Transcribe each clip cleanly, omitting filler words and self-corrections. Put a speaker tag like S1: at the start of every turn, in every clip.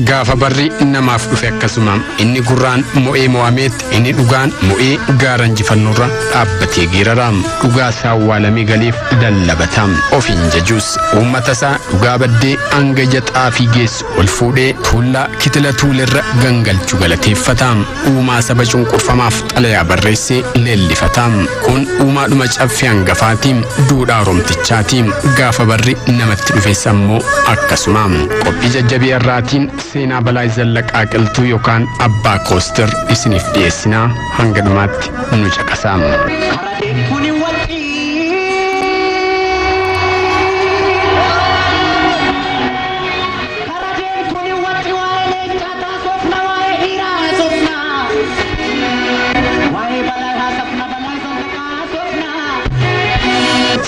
S1: Gaafa barri namaaf dhufe akkasuma inni gurraan mo'ee mo'ameet inni dhugaan mo'ee gaaran jifannurra dhaabbatee geeraram dhugaa isaa awwaalamee galeef dallabatam ofiin jajuus uummata isaa dhugaa baddee hanga jaxaa fi geessu ol fuudhee tuullaa kitila tuulerra gangalchu galateeffatam uumaa saba cunqurfamaaf xalayaa barreessee leellifatam kun uumaadhuma caffee hangafaatiin duudhaa oromtichaatiin gaafa barri namatti dhufe sammoo akkasuma qophii jajjabii irraatiin seenaa Balaay Zallaqaa Qilxuu yookaan Abbaa Koostir isiniif dhiyeessinaa hanga dhumaatti nu caqasaa.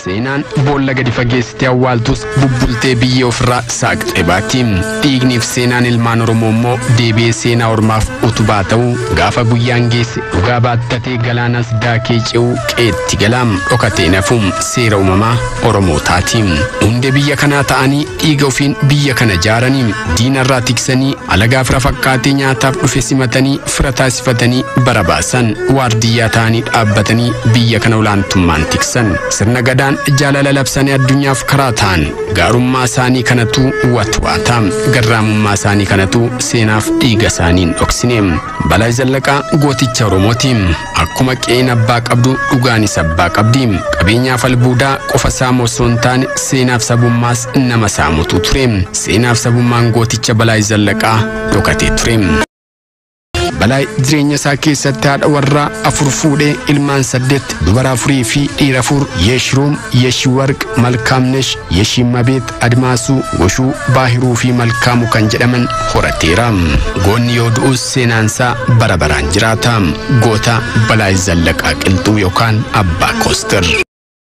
S1: Seenaan boolla gadi fageessitee awwaaltus bubbultee biyyee ofirraa saaqxee baatti. Dhiigniif seenaan ilmaan Oromoo immoo deebi'ee seenaa ormaaf utubaa ta'uu gaafa guyyaan geesse dhugaa baattatee galaanas daakee ce'uu qeetti galaam dhokatee nafuum seera uumamaa Oromootaati. Hundee biyya kanaa ta'anii dhiiga ofiin biyya kana ijaaranii diinarraa tiksanii alagaa fira fakkaatee nyaataaf dhufe simatanii fira taasifatanii bara baasan waardiyyaa ta'anii dhaabbatanii biyya kana olaantummaan tiksan sirna gadaan jaalala labsanii addunyaaf karaa ta'an gaarummaa isaanii kanatu watwaata garraamummaa isaanii kanatu seenaaf dhiiga isaaniin dhoksine. Balaay Zallaqaa gooticha Oromooti. Akkuma qe'een abbaa qabdu dhugaanis abbaa qabdi. Qabeenyaaf albuudaa qofa isaa osoo hin taane seenaaf sabummaas nama saamutu ture. Seenaaf sabummaan gooticha Balaay Zallaqaa dhokatee ture. Balaay jireenya isaa keessatti haadha warraa afur fuudhee ilmaan 8 dubara 4 fi dhiira 4 Yeeshruum, Yeeshiwarq, Malkaamnesh, Yeeshimabeet, Admaasuu, Goshuu, Baahiruu fi Malkaamu kan jedhaman horateera. Goonni yoo du'us seenaansaa bara baraan jiraata. Goota Balaay Zallaqaa Qilxuu yookaan Abbaa Koostir.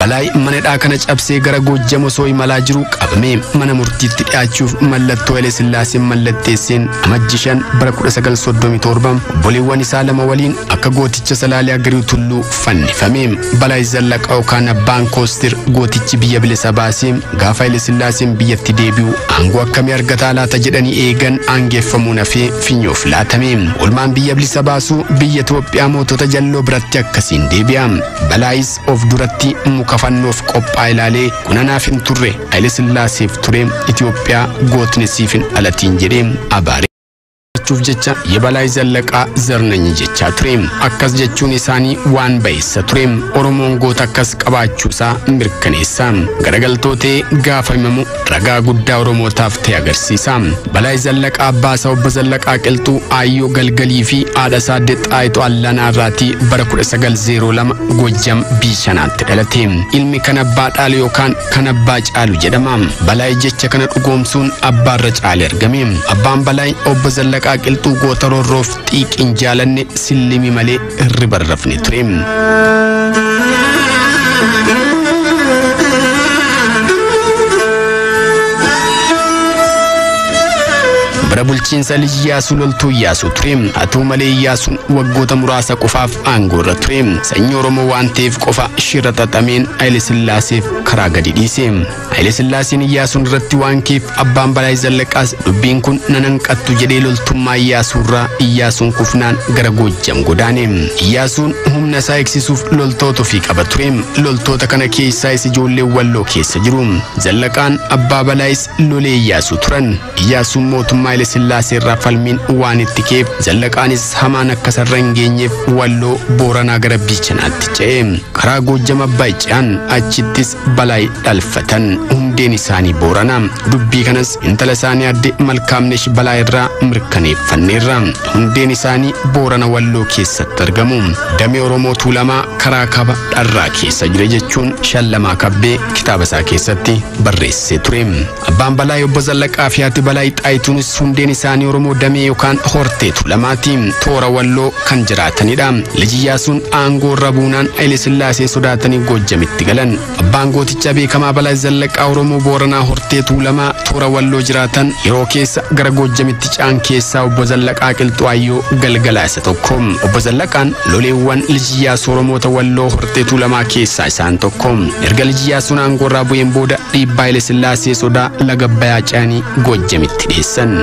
S1: Balaay manadhaa kana cabsee gara Goojjam osoo imalaa jiru qabamee mana murtiitti dhiyaachuuf mallattoo Haile Sillaaseen mallatteesseen amajji 5 bara 1937 obboleewwan isaa lama waliin akka gooticha Salaalee Agarii Tulluu fannifame. Balaay Zallaqaa yookaan Abbaan Koostir gootichi biyya bilisa baasee gaafa Haile Sillaaseen biyyatti deebi'u aangoo akkamii argataa laata jedhanii eegan aangeeffamuun hafee finyoof laatame. Olmaan biyya bilisa baasuu biyya Itoophiyaa mootota jalloo biratti akkasiin deebi'a. Balaayis of duratti kafannoof qophaa ilaalee kunanaaf hin turre Haile Sillaaseef ture Itoophiyaa gootni siif hin dhalatiin jedhee abaare. jecha Balaay Zallaqaa zarnanyi jechaa ture. Akkas jechuun isaanii waan baay'isa ture. Oromoon goota akkas qabaachuusaa mirkaneessa. Garagaltootee gaafa himamu ragaa guddaa Oromootaaf ta'e agarsiisa. Balaay Zallaqaa abbaa isaa obbo Zallaqaa Qilxuu Aayyoo Galgalii fi haadha isaa Xaayitoo Allaanaa irraatii bara 1902 Goojjam Biishanaatti dhalate. Ilmi kan abbaa dhaalu yookaan kan abbaa caalu jedhama. Balaay jecha kana dhugoomsuun abbaarra caale argame. Abbaan Balaay obbo Zallaqaa Qilxuu goota roorroof xiiqin jaalanne sillimi malee hirriba rafne ture. bara bulchiinsa Iyyaasuu loltuu Iyyaasuu ture. Haa malee Iyyaasuun waggoota muraasa qofaaf aangoorra ture. Sanyii Oromoo waan ta'eef qofa shira xaxameen Haile Sillaaseef karaa gadi dhiise. Haile Sillaaseen Iyyaasuun irratti waan keef abbaan Balaay Zallaqaas dubbiin kun nananqattu jedhee loltummaa Iyyaasuurraa Iyyaasuun kufnaan gara Goojjam godaane. Iyyaasuun humna isaa eegsisuuf loltoota ofii qaba ture. Loltoota kana keessaas ijoollee Walloo keessa jiru. Zallaqaan abbaa Balaayis lolee Iyyaasuu turan. Iyyaasuun mootummaa Haile Sillaasee irraa falmiin waan itti keef Zallaqaanis hamaan akka sarra hin geenyeef Walloo Booranaa gara Biichanaatti ce'e. Karaa Goojjam Abbaa ce'an achittis Balaay dhalfatan. Hundeen isaanii Booranaa. Dubbii kanas intala isaanii adde Malkaamnesh Balaay irraa mirkaneeffanneerra. Hundeen isaanii Boorana Walloo keessatti argamu. Damee Oromoo Tuulamaa karaa Kaba Dharraa keessa jira jechuun Shallamaa Kabbee kitaaba isaa keessatti barreessee ture. Abbaan Balaay obbo Zallaqaa fi haati Balaay Xaayituunis hundeen isaanii Oromoo damee yookaan hortee Tuulamaati. Toora Walloo kan jiraatanidha. Liji Iyyaasuun aangoo irra buunaan Haile Sillaasee sodaatanii Goojjamitti galan. Abbaan gooticha beekamaa Balaay Zallaqaa Oromoo Oromoo Booranaa Hortee Tuulamaa toora Walloo jiraatan yeroo keessa gara Goojjamitti caan keessaa obbo Zallaqaa Qilxuu Ayyoo galgalaa isa tokko. Obbo Zallaqaan loleewwan Lijiyyaa Oromoota Walloo Hortee Tuulamaa keessaa isaan tokko. Erga Lijiyyaa sun aangorraa bu'een booda dhiibbaa Haile Sillaasee sodaa laga Abbayyaa caanii Goojjamitti dhiyeessan.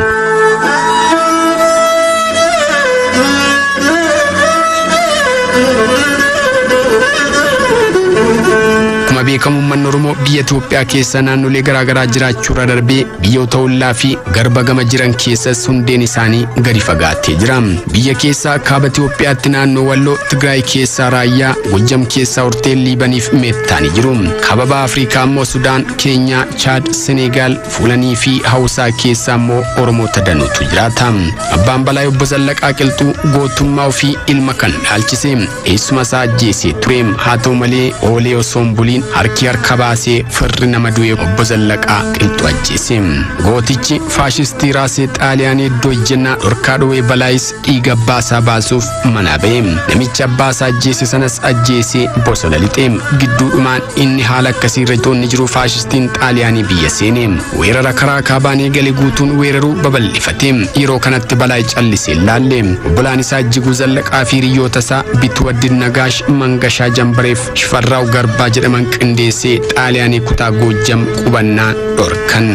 S1: Beekamu manni Oromoo biyya Itoophiyaa keessa naannolee garaagaraa jiraachuurra darbee biyyoota ollaa fi garba gama jiran keessas hundeen isaanii gadi fagaatee jira. Biyya keessaa kaaba Itoophiyaatti naannoo Walloo, Tigraay keessaa Raayyaa, Goojjam keessaa Hortee Liibaniif meettaanii jiru. Kaaba Afrikaa immoo Sudaan, Keenyaa, Chaad, Senegaal, Fuulanii fi Hawusaa keessaa immoo Oromoota danuutu jiraata. Abbaan Balaa obbo Zallaqaa Qilxuu gootummaa ofii ilma kan dhaalchise eessuma isaa ajjeesee ture. Haa ta'u malee oolee osoo hin buliin harki harka baasee firri nama du'e obbo Zallaqaa Qilxuu ajjeese. Gootichi faashistii raasee Xaaliyaanii iddoo ejjennaa dhorkaa dhowee Balaayis dhiiga abbaasaa baasuuf manaa ba'e. Namicha abbaasaa ajjeese sanas ajjeesee bosona lixe. Gidduudhumaan inni haala akkasiirra toonni jiru faashistiin Xaaliyaanii biyya seene. Weerara karaa kaabaan eegale guutuun weeraruu babal'ifate. Yeroo kanatti Balaay callisee laalle. Obbolaan isaa Ijjiguu Zallaqaa fi hiriyoota isaa Bituwaddin Nagaash, Mangashaa Jambareef Shifarraaw Garbaa jedhaman qindeessee Xaaliyaanii kutaa Goojjam qubannaa dhorkan.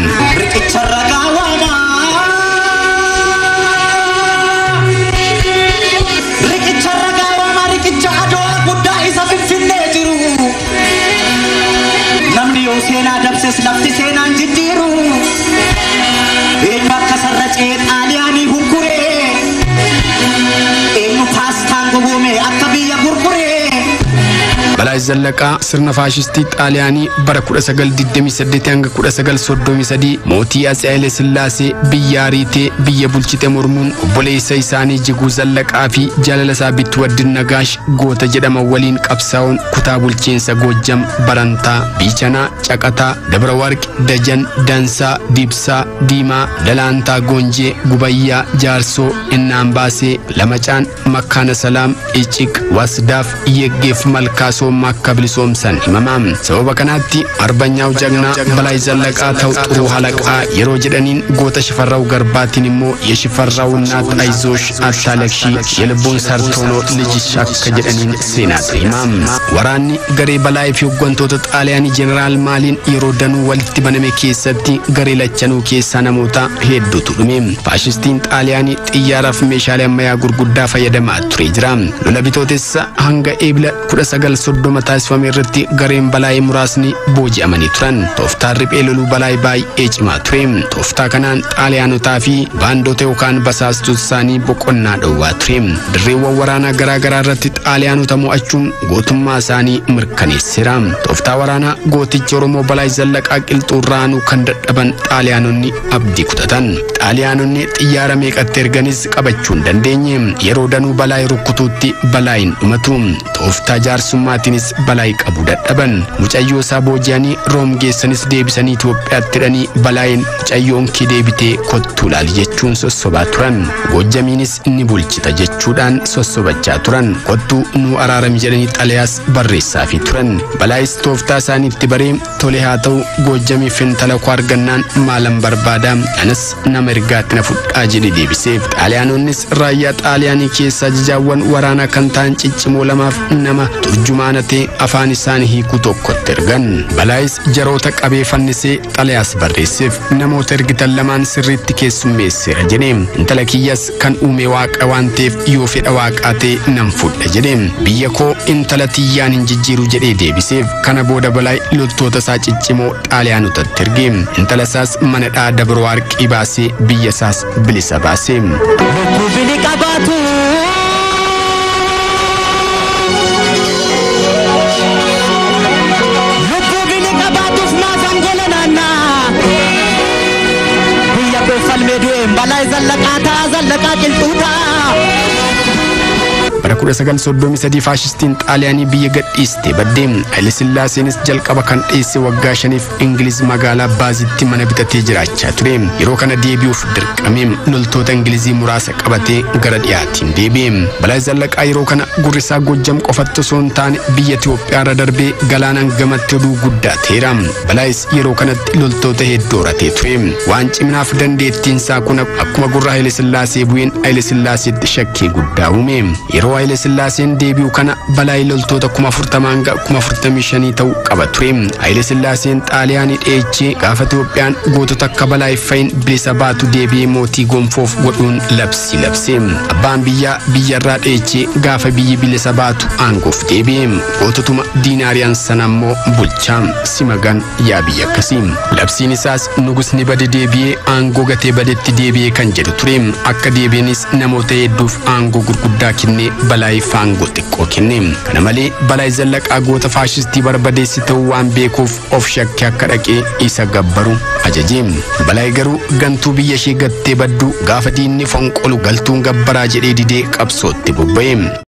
S1: Namni yoo seenaa dabses lafti seenaan jijjiiru. Eenyu akka sarracee Xaaliyaanii gurguree. Eenyu paastaan gogoomee akka biyya gurguree. Balaay Zallaqaa sirna faashistii Xaaliyaanii bara 1928 hanga 1933 mootii Atsee Haile Sillaasee biyya ariitee biyya bulchite mormuun obboleessa isaanii Ijjiguu Zallaqaa fi jaalala isaa Bituwaddin Nagaash goota jedhaman waliin qabsaa'uun kutaa bulchiinsa Goojjam, Barantaa, Biichanaa, Caqataa, Dabra Warqi, Dajan, Dansaa, Dibsaa, Diimaa, Dalaantaa, Goonjee, Gubayyaa, Jaarsoo, Innaanbaasee, Lamacaan, Makkaana Salaam, Iciq, Wasdaaf, Yeggeef Malkaasoo akka bilisoomsan himamam. Sababa kanaatti arbanyaaw jagnaa Balaay Zallaqaa ta'u xuruu halaqaa yeroo jedhaniin goota Shifarraaw Garbaatiin immoo የሽፈራው እናት አይዞሽ አታለቅሺ የልቦን ሰርቶኖ ልጅሽ akka jedhaniin seenaatu himam. Waraanni garee Balaay fi hooggantoota Xaaliyaanii Jeneraal Maaliin yeroo danuu walitti baname keessatti garee lachanuu keessaa namoota hedduutu dhume. Faashistiin Xaaliyaanii xiyyaaraaf meeshaalee ammayyaa gurguddaa fayyadamaa ture jira. Lola Bitootessa hanga Eebila 1930 taasifame irratti gareen Balaay muraasni booji'amanii turan. Tooftaan riphee loluu Balaay baay'ee cimaa ture. Tooftaa kanaan Xaaliyaanotaa fi baandota yookaan basaastota isaanii boqonnaa dhowwaa ture. Dirreewwan waraanaa garaa garaa irratti Xaaliyaanota mo'achuun gootummaa isaanii mirkaneesseera. Tooftaa waraanaa gooticha Oromoo Balaay Zallaqaa Qilxuu irraanuu kan dadhaban Xaaliyaanonni abdii kutatan. Xaaliyaanonni xiyyaara meeqatti erganis qabachuu hin dandeenye. Yeroo danuu Balaay rukkutuutti Balaayin dhumatu. Tooftaa jaarsummaatiinis Balaay qabu dadhaban. Mucayyoo isaa booji'anii Room geessanis deebisanii Itoophiyaatti hidhanii Balaayin mucayyoon kee deebitee kottuu laali jechuun sossobaa turan. Goojjamiinis ni bulchita jechuudhaan sossobachaa turan. Kottuu nu araarami jedhanii xalayaas barreessaafii turan. Balaayis tooftaa isaaniitti baree tole haa ta'u Goojjamiif intala koo argannaan maalan barbaada anas nama ergaatti na fudhaa jedhe deebiseef. Xaaliyaanonnis raayyaa Xaaliyaanii keessaa ajajaawwan waraanaa kan ta'an ciccimoo lamaaf nama turjumaana ta'e afaan isaanii hiikuu tokkotti ergan. Balaayis jaroota qabee fannisee xalayaas barreesseef namoota ergitan lamaan sirriitti keessummeesseera jedhe. Intala kiyyas kan uume waaqa waan ta'eef yoo fedha waaqaa ta'e nan fudha jedhe. Biyya koo intala tiyyaan hin jijjiiru jedhee deebiseef. Kana booda Balaay loltoota isaa ciccimoo Xaaliyaanotatti erge. Intala isaas manadhaa Dabra Warqii baasee biyya isaas bilisa baase.
S2: Balaay Zallaqaa Qilxuu
S1: bara 1933 faashistiin xaaliyaanii biyya gadhiiste baddee Haile Sillaaseenis jalqaba kan dheesse waggaa 5f Ingiliz magaalaa Baazitti mana bitatee jiraachaa ture. Yeroo kana deebi'uuf dirqamee loltoota Ingilizii muraasa qabatee gara dhiyaatiin deebi'e. Balaay Zallaqaa yeroo kana gurrisaa Gojjam qofatti osoo hin taane biyya Itoophiyaa irra darbee galaanaan gamatti oduu guddaa ta'eera. Balaayis yeroo kanatti loltoota hedduu horatee ture. Waan ciminaaf dandeettiin isaa kun akkuma gurra Haile Sillaasee bu'een Haile Sillaaseetti shakkii guddaa uume. Yeroo Haile Sillaaseen deebi'u kana Balaay loltoota 40,000 hanga 45,000 ta'uu qaba ture. Haile Sillaaseen xaaliyaanii dheechee gaafa Itoophiyaan gootota akka Balaay fa'iin bilisa baatu deebi'ee mootii gonfoof godhuun labsii labse. Abbaan biyyaa biyyarraa dheechee gaafa biyyi bilisa baatu aangoof deebi'e. Goototuma diinaariyaan sana immoo bulchaa simagan yaa biyya akkasii. Labsiin isaas nugusni bade deebi'ee aangoo gatee badetti deebi'ee kan jedhu ture. Akka deebi'anis namoota hedduuf aangoo gurguddaa kennee Balaayiif aangoo xiqqoo kenne. Kana malee Balaay Zallaqaa goota faashistii barbadeessi ta'uu waan beekuuf of shakkee akka dhaqee isa gabbaru ajaje. Balaay garuu gantuu biyya ishee gattee baddu gaafa diinni fonqolu galtuun gabbaraa jedhee didee qabsootti bobba'e.